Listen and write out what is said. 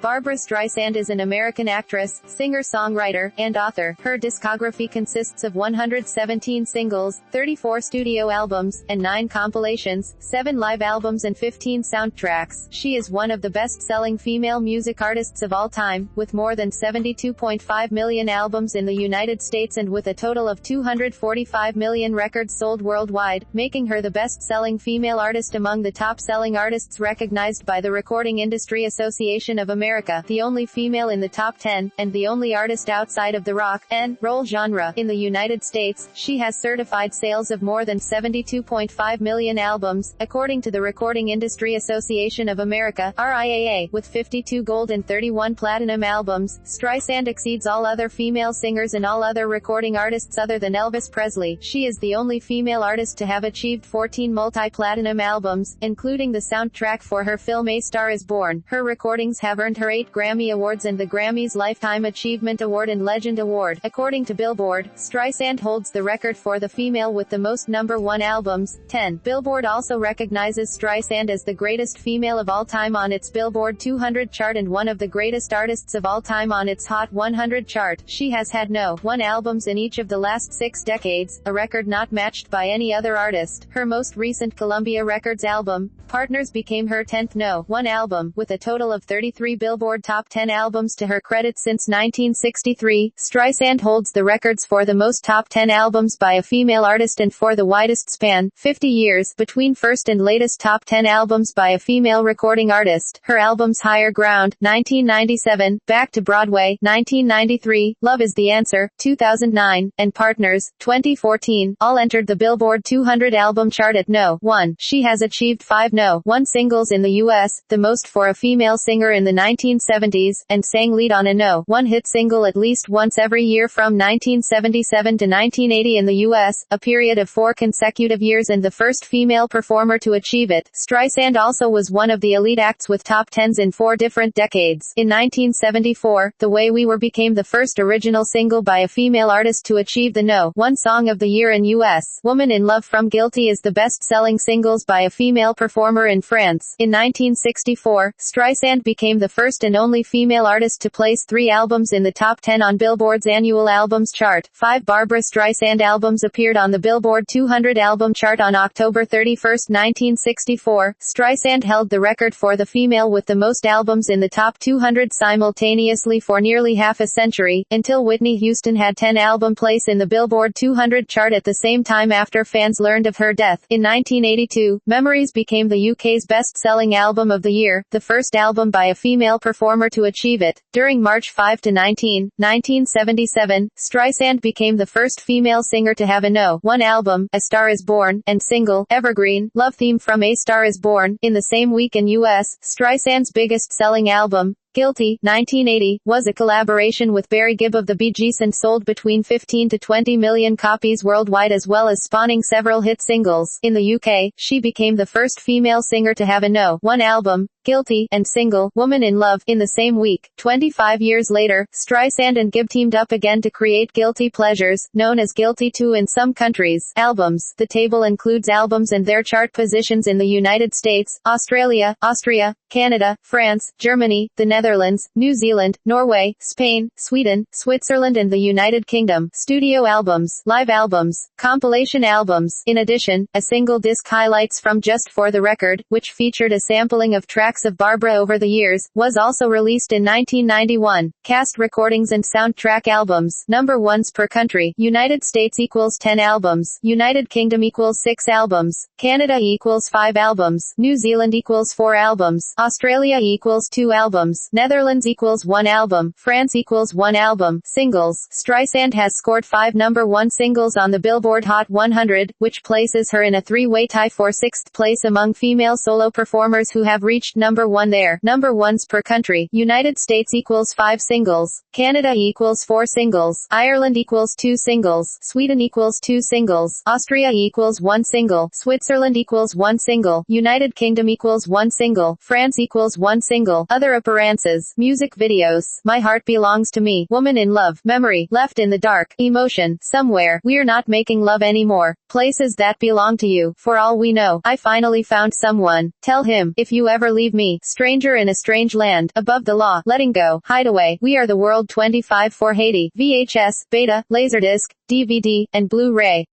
Barbra Streisand is an American actress, singer-songwriter, and author. Her discography consists of 117 singles, 34 studio albums, and 9 compilations, 7 live albums and 15 soundtracks. She is one of the best-selling female music artists of all time, with more than 72.5 million albums in the United States and with a total of 245 million records sold worldwide, making her the best-selling female artist among the top-selling artists recognized by the Recording Industry Association of America, the only female in the top 10, and the only artist outside of the rock and roll genre. In the United States, she has certified sales of more than 72.5 million albums, according to the Recording Industry Association of America, RIAA, with 52 gold and 31 platinum albums. Streisand exceeds all other female singers and all other recording artists other than Elvis Presley. She is the only female artist to have achieved 14 multi-platinum albums, including the soundtrack for her film A Star Is Born. Her recordings have earned her 8 Grammy Awards and the Grammys Lifetime Achievement Award and Legend Award. According to Billboard, Streisand holds the record for the female with the most #1 albums, 10. Billboard also recognizes Streisand as the greatest female of all time on its Billboard 200 chart and one of the greatest artists of all time on its Hot 100 chart. She has had #1 albums in each of the last 6 decades, a record not matched by any other artist. Her most recent Columbia Records album, Partners, became her 10th #1 album, with a total of 33 Billboard Top 10 albums to her credit since 1963. Streisand holds the records for the most top 10 albums by a female artist and for the widest span, 50 years, between first and latest top 10 albums by a female recording artist. Her albums Higher Ground, 1997, Back to Broadway, 1993, Love Is the Answer, 2009, and Partners, 2014, all entered the Billboard 200 album chart at #1. She has achieved 5 #1 singles in the U.S., the most for a female singer in the 1970s, and sang lead on a #1 hit single at least once every year from 1977 to 1980 in the U.S., a period of 4 consecutive years, and the first female performer to achieve it. Streisand also was one of the elite acts with top 10s in 4 different decades. In 1974, The Way We Were became the first original single by a female artist to achieve the #1 Song of the Year in U.S. Woman in Love from Guilty is the best-selling singles by a female performer in France. In 1964, Streisand became the first and only female artist to place 3 albums in the top 10 on Billboard's annual albums chart. 5 Barbra Streisand albums appeared on the Billboard 200 album chart on October 31, 1964. Streisand held the record for the female with the most albums in the top 200 simultaneously for nearly half a century, until Whitney Houston had 10 album place in the Billboard 200 chart at the same time after fans learned of her death. In 1982, Memories became the UK's best-selling album of the year, the first album by a female performer to achieve it. During March 5 to 19, 1977, Streisand became the first female singer to have a #1 album, A Star Is Born, and single, Evergreen, Love Theme from A Star Is Born. In the same week in U.S., Streisand's biggest-selling album, Guilty, 1980, was a collaboration with Barry Gibb of the Bee Gees and sold between 15 to 20 million copies worldwide, as well as spawning several hit singles. In the UK, she became the first female singer to have a #1 album, Guilty, and single, Woman in Love, in the same week. 25 years later, Streisand and Gibb teamed up again to create Guilty Pleasures, known as Guilty 2 in some countries. Albums. The table includes albums and their chart positions in the United States, Australia, Austria, Canada, France, Germany, the Netherlands, New Zealand, Norway, Spain, Sweden, Switzerland and the United Kingdom. Studio albums, live albums, compilation albums. In addition, a single disc, Highlights from Just for the Record, which featured a sampling of tracks of Barbra over the years, was also released in 1991. Cast recordings and soundtrack albums. #1s per country. United States equals 10 albums. United Kingdom equals 6 albums. Canada equals 5 albums. New Zealand equals 4 albums. Australia equals 2 albums. Netherlands equals 1 album. France equals 1 album. Singles. Streisand has scored 5 #1 singles on the Billboard Hot 100, which places her in a 3-way tie for 6th place among female solo performers who have reached #1 there. #1s per country. United States equals 5 singles. Canada equals 4 singles. Ireland equals 2 singles. Sweden equals 2 singles. Austria equals 1 single. Switzerland equals 1 single. United Kingdom equals 1 single. France equals 1 single. Other appearances. Music videos. My Heart Belongs to Me. Woman in Love. Memory. Left in the Dark. Emotion. Somewhere. We're Not Making Love Anymore. Places That Belong to You. For All We Know. I Finally Found Someone. Tell Him. If You Ever Leave Believe Me, Stranger in a Strange Land, Above the Law, Letting Go, Hideaway, We Are the World 25 for Haiti, VHS, Beta, Laserdisc, DVD, and Blu-ray.